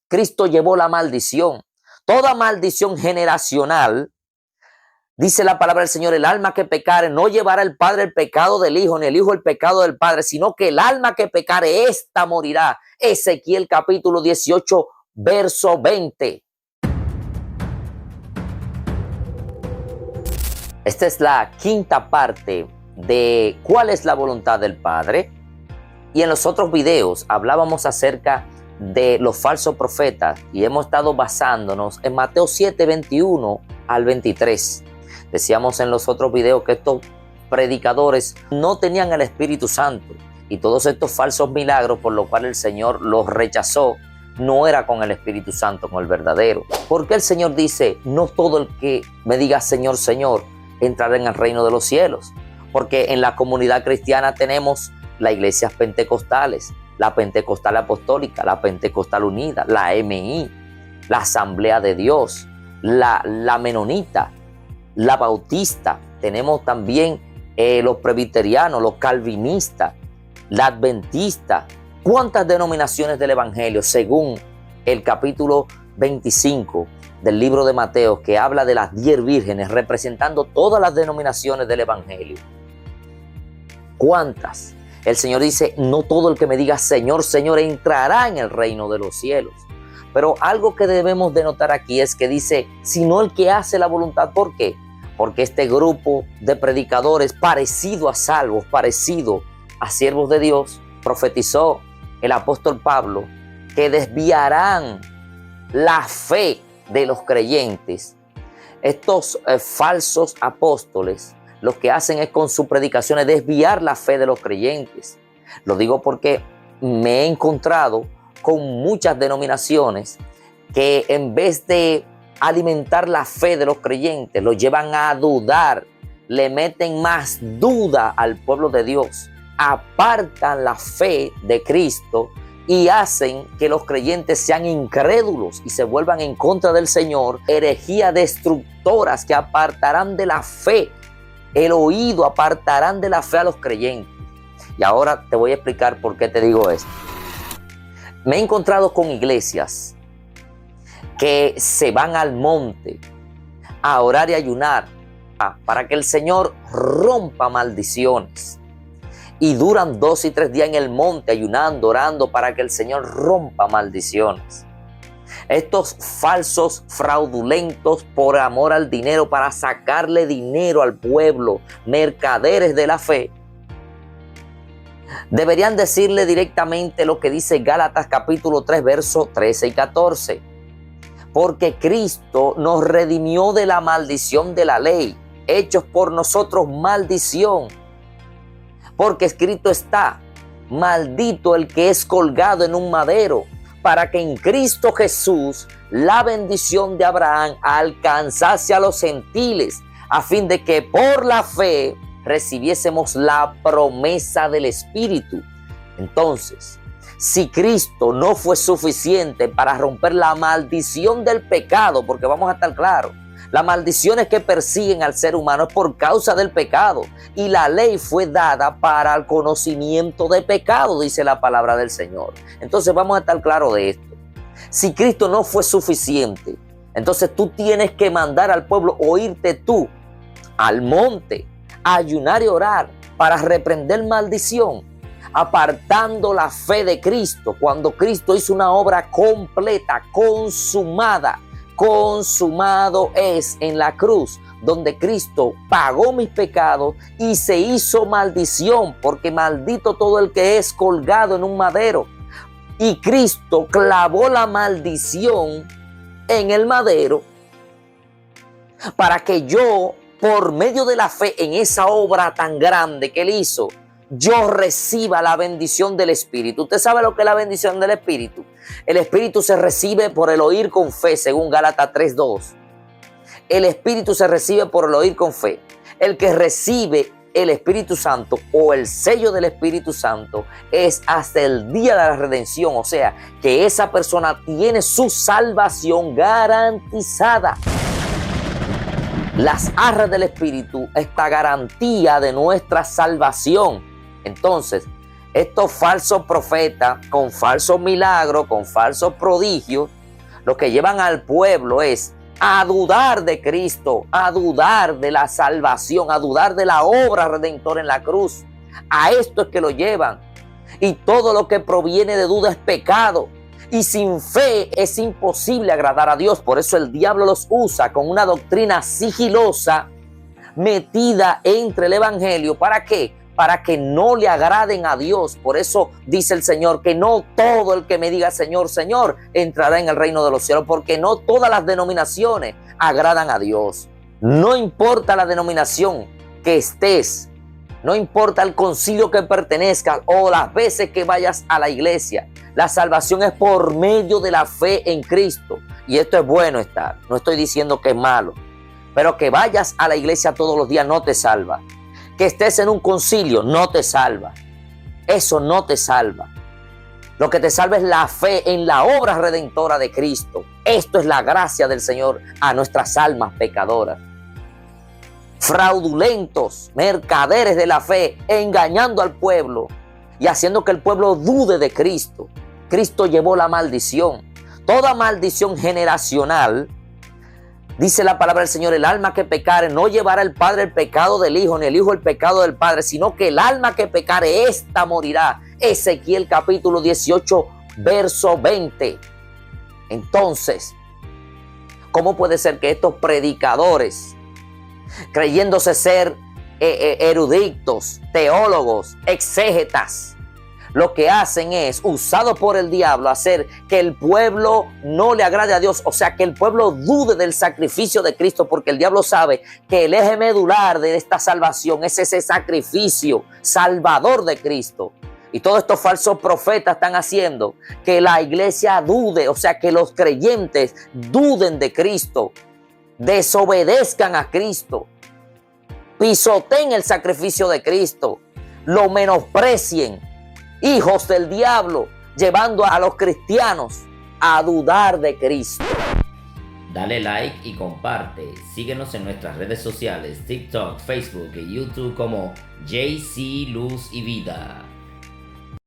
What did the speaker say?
Cristo llevó la maldición. Toda maldición generacional, dice la palabra del Señor, el alma que pecare no llevará el Padre el pecado del Hijo, ni el Hijo el pecado del Padre, sino que el alma que pecare, ésta morirá. Ezequiel capítulo 18, verso 20. Esta es la quinta parte de cuál es la voluntad del Padre. Y en los otros videos hablábamos acerca de los falsos profetas y hemos estado basándonos en Mateo 7, 21 al 23. Decíamos en los otros videos que estos predicadores no tenían el Espíritu Santo y todos estos falsos milagros por los cuales el Señor los rechazó no era con el Espíritu Santo, con el verdadero. Porque el Señor dice, no todo el que me diga Señor, Señor, entrará en el reino de los cielos. Porque en la comunidad cristiana tenemos las iglesias pentecostales, la Pentecostal Apostólica, la Pentecostal Unida, la MI, la Asamblea de Dios, la Menonita, la Bautista. Tenemos también los presbiterianos, los calvinistas, la Adventista. ¿Cuántas denominaciones del Evangelio, según el capítulo 25 del libro de Mateo, que habla de las 10 vírgenes representando todas las denominaciones del Evangelio? ¿Cuántas? El Señor dice, no todo el que me diga Señor, Señor entrará en el reino de los cielos. Pero algo que debemos de notar aquí es que dice, sino el que hace la voluntad. ¿Por qué? Porque este grupo de predicadores parecido a salvos, parecido a siervos de Dios, profetizó el apóstol Pablo que desviarán la fe de los creyentes. Estos falsos apóstoles lo que hacen es con sus predicaciones desviar la fe de los creyentes. Lo digo porque me he encontrado con muchas denominaciones que en vez de alimentar la fe de los creyentes, los llevan a dudar, le meten más duda al pueblo de Dios, apartan la fe de Cristo y hacen que los creyentes sean incrédulos y se vuelvan en contra del Señor, herejías destructoras que apartarán de la fe el oído, apartarán de la fe a los creyentes. Y ahora te voy a explicar por qué te digo esto. Me he encontrado con iglesias que se van al monte a orar y ayunar para que el Señor rompa maldiciones. Y duran 2 y 3 días en el monte ayunando, orando para que el Señor rompa maldiciones. Estos falsos fraudulentos por amor al dinero, para sacarle dinero al pueblo, mercaderes de la fe, deberían decirle directamente lo que dice Gálatas capítulo 3, versos 13 y 14. Porque Cristo nos redimió de la maldición de la ley, hechos por nosotros maldición. Porque escrito está, maldito el que es colgado en un madero, para que en Cristo Jesús la bendición de Abraham alcanzase a los gentiles, a fin de que por la fe recibiésemos la promesa del Espíritu. Entonces, si Cristo no fue suficiente para romper la maldición del pecado, porque vamos a estar claros, las maldiciones que persiguen al ser humano es por causa del pecado, y la ley fue dada para el conocimiento de pecado, dice la palabra del Señor. Entonces vamos a estar claros de esto. Si Cristo no fue suficiente, entonces tú tienes que mandar al pueblo o irte tú al monte a ayunar y orar para reprender maldición, apartando la fe de Cristo, cuando Cristo hizo una obra completa, consumada. Consumado es en la cruz, donde Cristo pagó mis pecados y se hizo maldición, porque maldito todo el que es colgado en un madero. Y Cristo clavó la maldición en el madero para que yo, por medio de la fe en esa obra tan grande que Él hizo, yo reciba la bendición del Espíritu. ¿Usted sabe lo que es la bendición del Espíritu? El Espíritu se recibe por el oír con fe, según Gálatas 3:2. El Espíritu se recibe por el oír con fe. El que recibe el Espíritu Santo o el sello del Espíritu Santo es hasta el día de la redención. O sea, que esa persona tiene su salvación garantizada. Las arras del Espíritu, esta garantía de nuestra salvación. Entonces, estos falsos profetas, con falsos milagros, con falsos prodigios, lo que llevan al pueblo es a dudar de Cristo, a dudar de la salvación, a dudar de la obra redentora en la cruz. A esto es que lo llevan. Y todo lo que proviene de duda es pecado. Y sin fe es imposible agradar a Dios. Por eso el diablo los usa con una doctrina sigilosa metida entre el evangelio. ¿Para qué? Para que no le agraden a Dios. Por eso dice el Señor que no todo el que me diga Señor, Señor entrará en el reino de los cielos, porque no todas las denominaciones agradan a Dios. No importa la denominación que estés, no importa el concilio que pertenezcas o las veces que vayas a la iglesia, la salvación es por medio de la fe en Cristo. Y esto es bueno estar, no estoy diciendo que es malo, pero que vayas a la iglesia todos los días no te salva. Que estés en un concilio no te salva. Eso no te salva. Lo que te salva es la fe en la obra redentora de Cristo. Esto es la gracia del Señor a nuestras almas pecadoras. Fraudulentos, mercaderes de la fe, engañando al pueblo y haciendo que el pueblo dude de Cristo. Cristo llevó la maldición. Toda maldición generacional, dice la palabra del Señor, el alma que pecare no llevará el Padre el pecado del Hijo, ni el Hijo el pecado del Padre, sino que el alma que pecare, ésta morirá. Ezequiel capítulo 18, verso 20. Entonces, ¿cómo puede ser que estos predicadores, creyéndose ser eruditos, teólogos, exégetas, lo que hacen es, usado por el diablo, hacer que el pueblo no le agrade a Dios? O sea, que el pueblo dude del sacrificio de Cristo, porque el diablo sabe que el eje medular de esta salvación es ese sacrificio salvador de Cristo. Y todos estos falsos profetas están haciendo que la iglesia dude, o sea, que los creyentes duden de Cristo, desobedezcan a Cristo, pisoteen el sacrificio de Cristo, lo menosprecien. Hijos del diablo, llevando a los cristianos a dudar de Cristo. Dale like y comparte. Síguenos en nuestras redes sociales, TikTok, Facebook y YouTube como JC Luz y Vida.